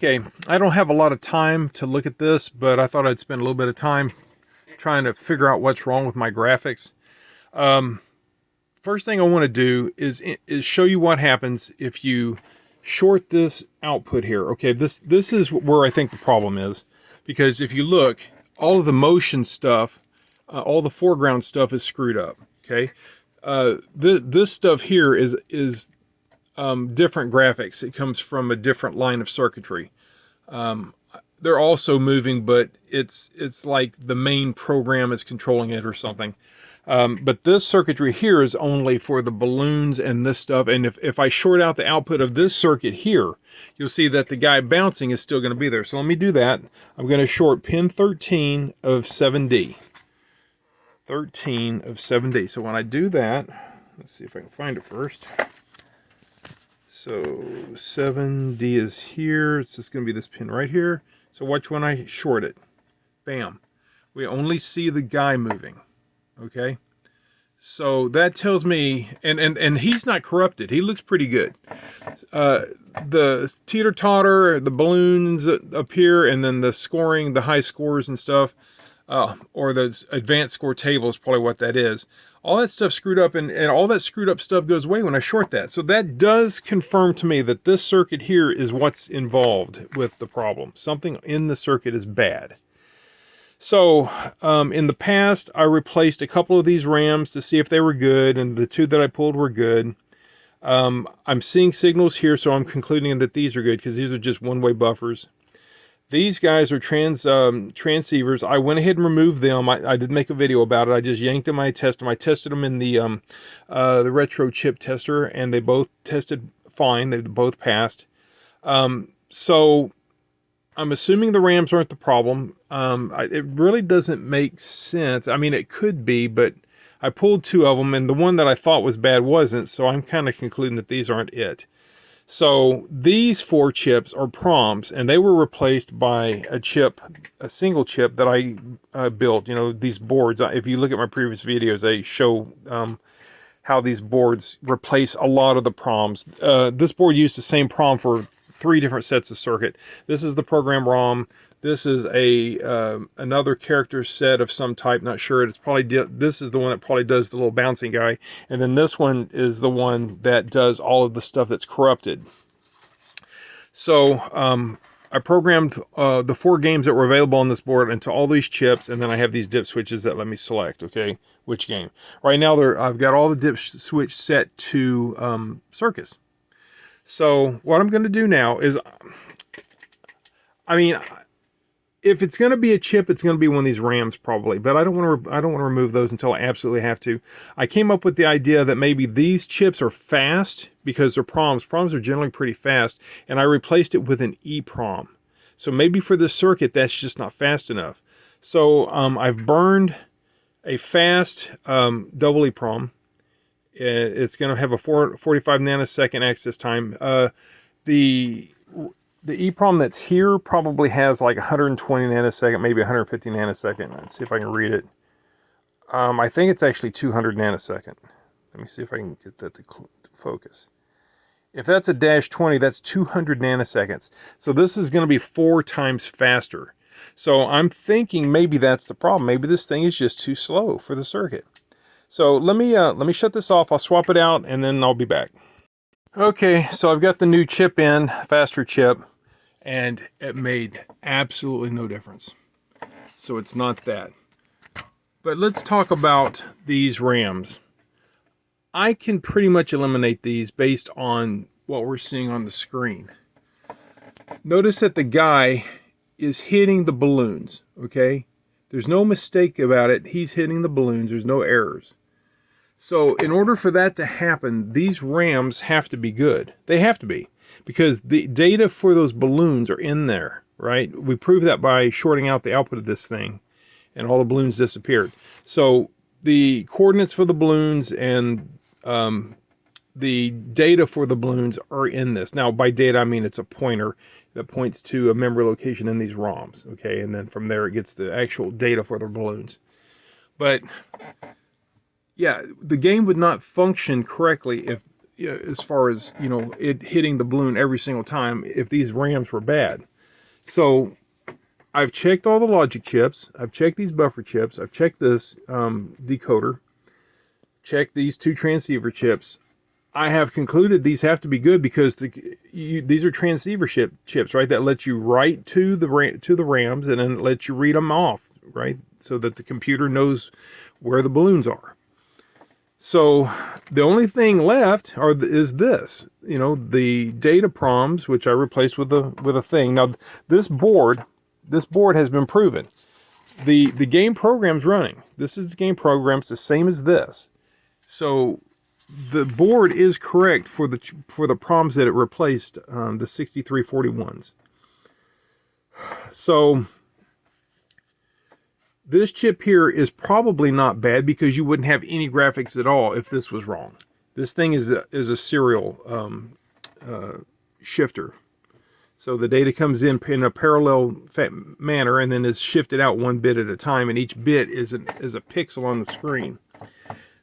Okay, I don't have a lot of time to look at this, but I thought I'd spend a little bit of time trying to figure out what's wrong with my graphics. First thing I want to do is show you what happens if you short this output here. Okay, this is where I think the problem is, because if you look, all of the motion stuff, all the foreground stuff is screwed up. Okay, this stuff here is different graphics. It comes from a different line of circuitry. They're also moving, but it's like the main program is controlling it or something. But this circuitry here is only for the balloons and this stuff. And if I short out the output of this circuit here, you'll see that the guy bouncing is still going to be there. So let me do that. I'm going to short pin 13 of 7D. 13 of 7D. So when I do that, let's see if I can find it first. So 7D is here. It's just going to be this pin right here. So watch when I short it. Bam. We only see the guy moving. Okay. So that tells me, and he's not corrupted. He looks pretty good. The teeter-totter, the balloons up here, and then the scoring, the high scores and stuff, or the advanced score table is probably what that is. All that stuff screwed up, and all that screwed up stuff goes away when I short that. So that does confirm to me that this circuit here is what's involved with the problem. Something in the circuit is bad. So in the past, I replaced a couple of these RAMs to see if they were good, and the two that I pulled were good. I'm seeing signals here, so I'm concluding that these are good because these are just one-way buffers. These guys are transceivers. I went ahead and removed them. I did make a video about it. I just yanked them. I tested them. I tested them in the retro chip tester, and they both tested fine. They both passed. So I'm assuming the RAMs aren't the problem. It really doesn't make sense. I mean, it could be, but I pulled two of them, and the one that I thought was bad wasn't, so I'm kind of concluding that these aren't it. So these four chips are PROMs, and they were replaced by a single chip that I built. You know, these boards, if you look at my previous videos, they show how these boards replace a lot of the PROMs. This board used the same PROM for 3 different sets of circuit. This is the program ROM. This is another character set of some type, not sure. It's probably this is the one that probably does the little bouncing guy, and then this one is the one that does all of the stuff that's corrupted. So I programmed the 4 games that were available on this board into all these chips, and then I have these dip switches that let me select, okay, which game. Right now I've got all the dip switch set to Circus. So what I'm going to do now is, I mean, if it's going to be a chip, it's going to be one of these RAMs probably, but I don't want to remove those until I absolutely have to. I came up with the idea that maybe these chips are fast because they're PROMs. PROMs are generally pretty fast, and I replaced it with an EEPROM. So maybe for this circuit, that's just not fast enough. So I've burned a fast double EEPROM. It's going to have a 45 nanosecond access time. The EEPROM that's here probably has like 120 nanosecond, maybe 150 nanosecond. Let's see if I can read it. I think it's actually 200 nanosecond. Let me see if I can get that to focus. If that's a -20, that's 200 nanoseconds. So this is going to be 4 times faster. So I'm thinking maybe that's the problem. Maybe this thing is just too slow for the circuit. So let me shut this off. I'll swap it out, and then I'll be back. Okay, so I've got the new chip in, faster chip, and it made absolutely no difference. So it's not that. But let's talk about these RAMs. I can pretty much eliminate these based on what we're seeing on the screen. Notice that the guy is hitting the balloons, okay? There's no mistake about it. He's hitting the balloons. There's no errors. So in order for that to happen, these RAMs have to be good. They have to be, because the data for those balloons are in there, right? We proved that by shorting out the output of this thing, and all the balloons disappeared. So the coordinates for the balloons and the data for the balloons are in this. Now, by data, I mean it's a pointer that points to a memory location in these ROMs, okay? And then from there, it gets the actual data for the balloons. But yeah, the game would not function correctly if, as far as, you know, it hitting the balloon every single time if these RAMs were bad. So I've checked all the logic chips. I've checked these buffer chips. I've checked this decoder. Checked these 2 transceiver chips. I have concluded these have to be good because these are transceiver chips, right? That let you write to the RAMs and then let you read them off, right? So that the computer knows where the balloons are. So the only thing left is this, the data proms, which I replaced with a thing. Now this board has been proven. The game program's running. This is the game program. It's the same as this. So the board is correct for the proms that it replaced, the 6341s. So this chip here is probably not bad because you wouldn't have any graphics at all if this was wrong. This thing is a serial shifter. So the data comes in a parallel manner and then is shifted out 1 bit at a time, and each bit is a pixel on the screen.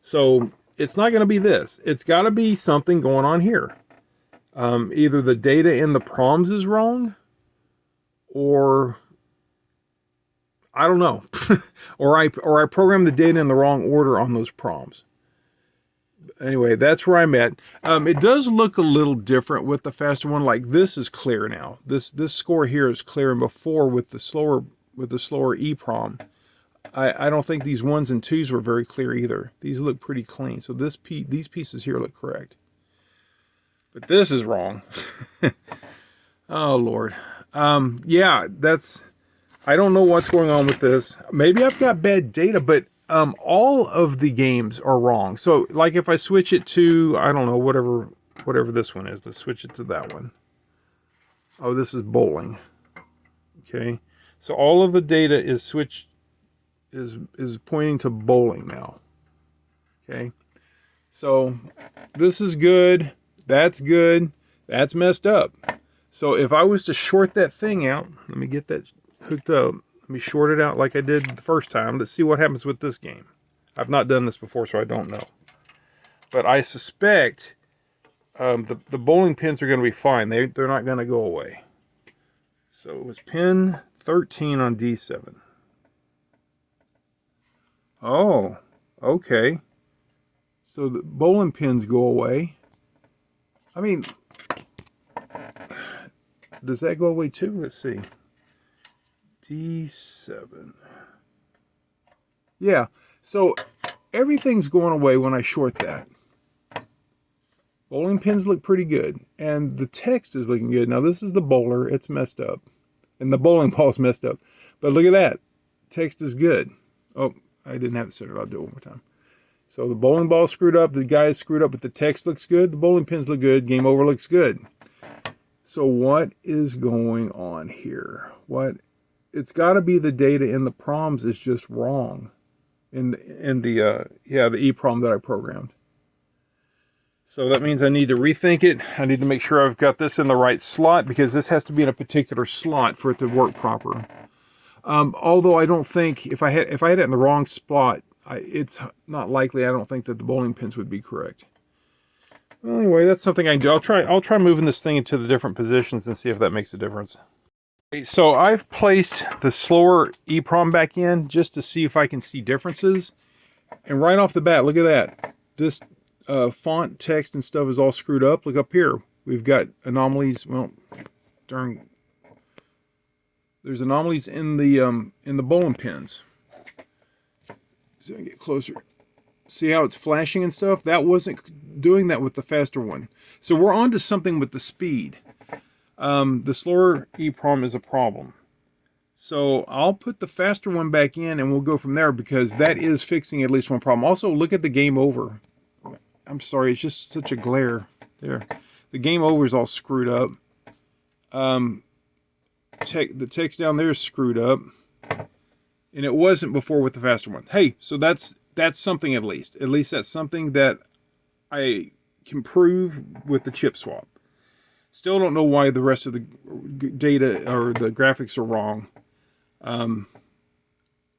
So it's not going to be this. It's got to be something going on here. Either the data in the proms is wrong, or I don't know, or I programmed the data in the wrong order on those proms. Anyway, that's where I'm at. It does look a little different with the faster one. Like this is clear now. This score here is clear, and before with the slower EEPROM, I don't think these 1s and 2s were very clear either. These look pretty clean. So these pieces here look correct. But this is wrong. Oh, Lord. Yeah, I don't know what's going on with this. Maybe I've got bad data, but all of the games are wrong. So, like if I switch it to, I don't know, whatever this one is, let's switch it to that one. Oh, this is bowling. Okay. So all of the data is pointing to bowling now. Okay. So this is good. That's good. That's messed up. So if I was to short that thing out, let me get that hooked up. Let me short it out like I did the first time. Let's see what happens with this game. I've not done this before, so I don't know. But I suspect the bowling pins are going to be fine. They're not going to go away. So it was pin 13 on D7. Oh, okay. So the bowling pins go away. I mean, does that go away too? Let's see. D7. Yeah, so everything's going away when I short that. Bowling pins look pretty good, and the text is looking good. Now this is the bowler, it's messed up, and the bowling ball's messed up. But look at that, text is good. Oh, I didn't have it centered. I'll do it one more time. So the bowling ball screwed up, the guy is screwed up, but the text looks good, the bowling pins look good, game over looks good. So what is going on here? It's got to be the data in the proms is just wrong in the EEPROM that I programmed. So that means I need to rethink it. I need to make sure I've got this in the right slot because this has to be in a particular slot for it to work proper. Although I don't think if I had it in the wrong spot, it's not likely. I don't think that the bowling pins would be correct. Well, anyway, that's something I can do. I'll try moving this thing into the different positions and see if that makes a difference. So I've placed the slower EEPROM back in just to see if I can see differences. And right off the bat, look at that. This font, text, and stuff is all screwed up. Look up here. We've got anomalies. Well, there's anomalies in the bowling pins. So I get closer. See how it's flashing and stuff? That wasn't doing that with the faster one. So we're on to something with the speed. The slower EEPROM is a problem. So I'll put the faster one back in and we'll go from there because that is fixing at least one problem. Also, look at the game over. I'm sorry, it's just such a glare. There. The game over is all screwed up. The text down there is screwed up. And it wasn't before with the faster one. Hey, so that's something at least. At least that's something that I can prove with the chip swap. Still don't know why the rest of the data or the graphics are wrong.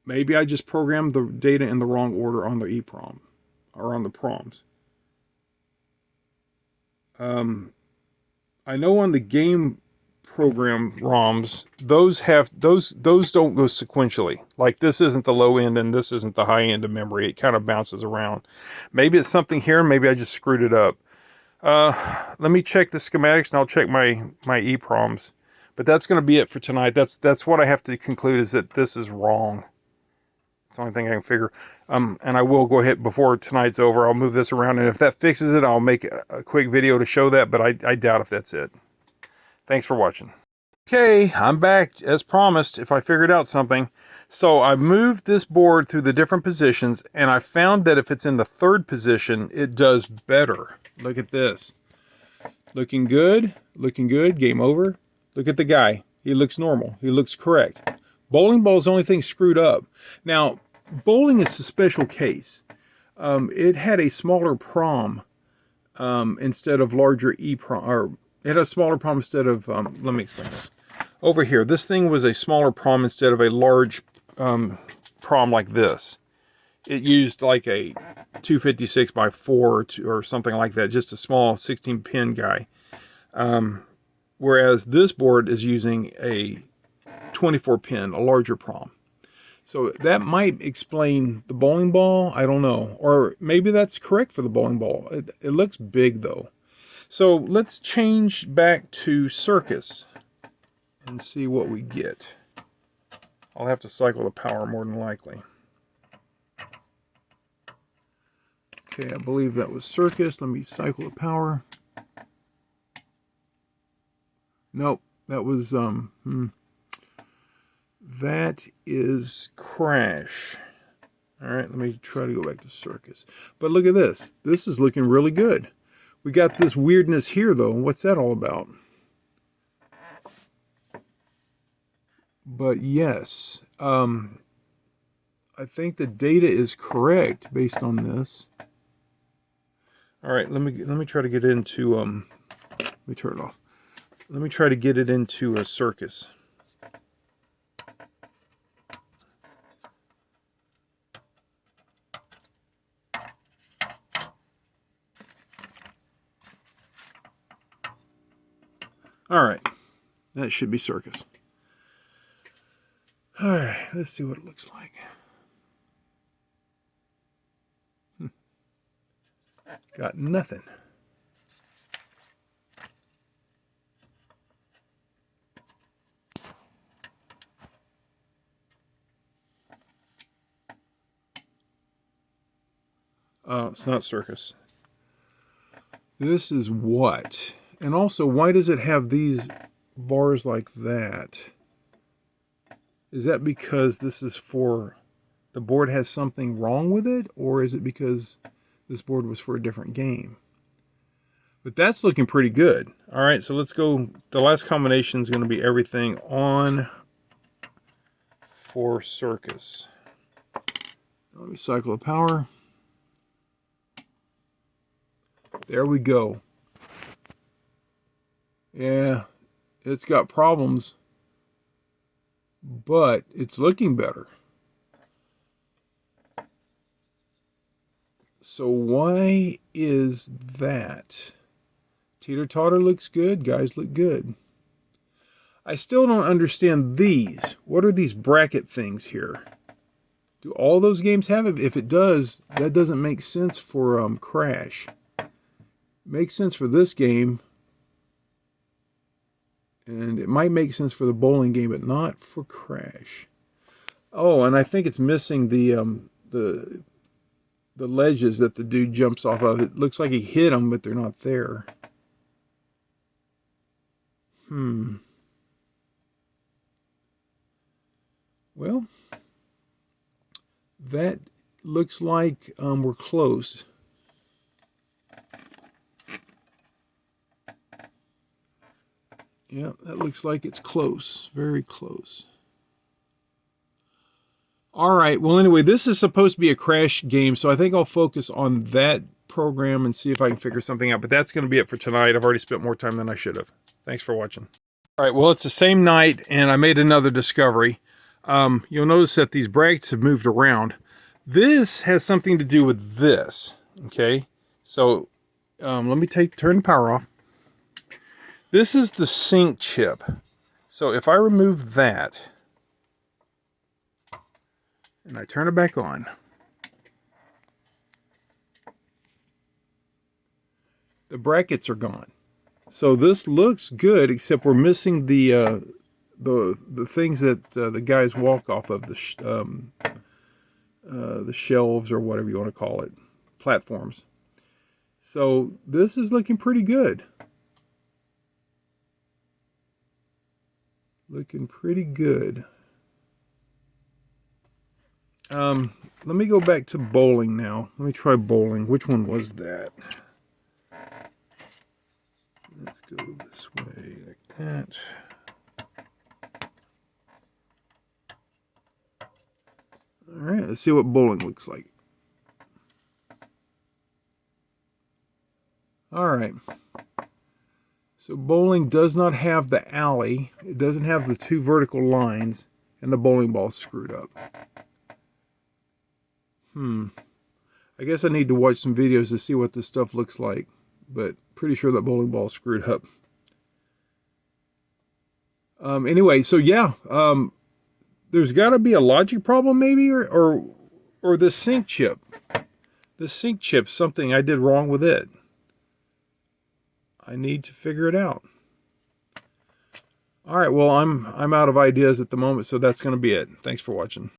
Maybe I just programmed the data in the wrong order on the EEPROM or on the proms. I know on the game program ROMs, those don't go sequentially. Like this isn't the low end and this isn't the high end of memory. It kind of bounces around. Maybe it's something here. Maybe I just screwed it up. Let me check the schematics and I'll check my EPROMs. But that's going to be it for tonight. That's what I have to conclude, is that this is wrong. It's the only thing I can figure. And I will go ahead before tonight's over. I'll move this around, and if that fixes it, I'll make a quick video to show that. But I doubt if that's it. Thanks for watching. Okay, I'm back as promised. If I figured out something, so I moved this board through the different positions, and I found that if it's in the third position, it does better. Look at this. Looking good. Looking good. Game over. Look at the guy. He looks normal. He looks correct. Bowling ball is the only thing screwed up. Now, bowling is a special case. It had a smaller PROM instead of larger EPROM. Or it had a smaller PROM instead of, let me explain this. Over here, this thing was a smaller PROM instead of a large PROM like this. It used like a 256 by 4 or something like that, just a small 16-pin guy. Whereas this board is using a 24-pin, a larger PROM. So that might explain the bowling ball. I don't know. Or maybe that's correct for the bowling ball. It looks big, though. So let's change back to Circus and see what we get. I'll have to cycle the power more than likely. Okay, I believe that was Circus. Let me cycle the power. Nope, that was, that is Crash. All right, let me try to go back to Circus. But look at this. This is looking really good. We got this weirdness here, though. What's that all about? But yes, I think the data is correct based on this. All right, let me try to get into, let me turn it off. Let me try to get it into a Circus. All right, that should be Circus. All right, let's see what it looks like. Got nothing. Oh, it's not Circus. This is what? And also, why does it have these bars like that? Is that because this is for the board has something wrong with it? Or is it because this board was for a different game? But that's looking pretty good. All right, so let's go. The last combination is going to be everything on for Circus. Let me cycle the power. There we go. Yeah, it's got problems, but it's looking better. So why is that? Teeter-totter looks good. Guys look good. I still don't understand these. What are these bracket things here? Do all those games have it? If it does, that doesn't make sense for Crash. Makes sense for this game. And it might make sense for the bowling game, but not for Crash. Oh, and I think it's missing the ledges that the dude jumps off of. It looks like he hit them, but they're not there. Well, that looks like we're close. Yeah, that looks like it's close. Very close. All right. Well, anyway, this is supposed to be a Crash game, so I think I'll focus on that program and see if I can figure something out. But that's going to be it for tonight. I've already spent more time than I should have. Thanks for watching. All right. Well, it's the same night, and I made another discovery. You'll notice that these brackets have moved around. This has something to do with this. Okay. So let me turn the power off. This is the sync chip. So if I remove that, and I turn it back on, the brackets are gone. So this looks good, except we're missing the things that the guys walk off of, the shelves or whatever you want to call it, platforms. So this is looking pretty good. Looking pretty good. Let me go back to bowling now. Let me try bowling. Which one was that? Let's go this way like that. All right, let's see what bowling looks like. All right. So bowling does not have the alley. It doesn't have the two vertical lines, and the bowling ball's screwed up. I guess I need to watch some videos to see what this stuff looks like, but pretty sure that bowling ball's screwed up. Anyway, so yeah, there's got to be a logic problem maybe, or the sync chip. The sync chip, something I did wrong with it. I need to figure it out. All right, well, I'm out of ideas at the moment, so that's going to be it. Thanks for watching.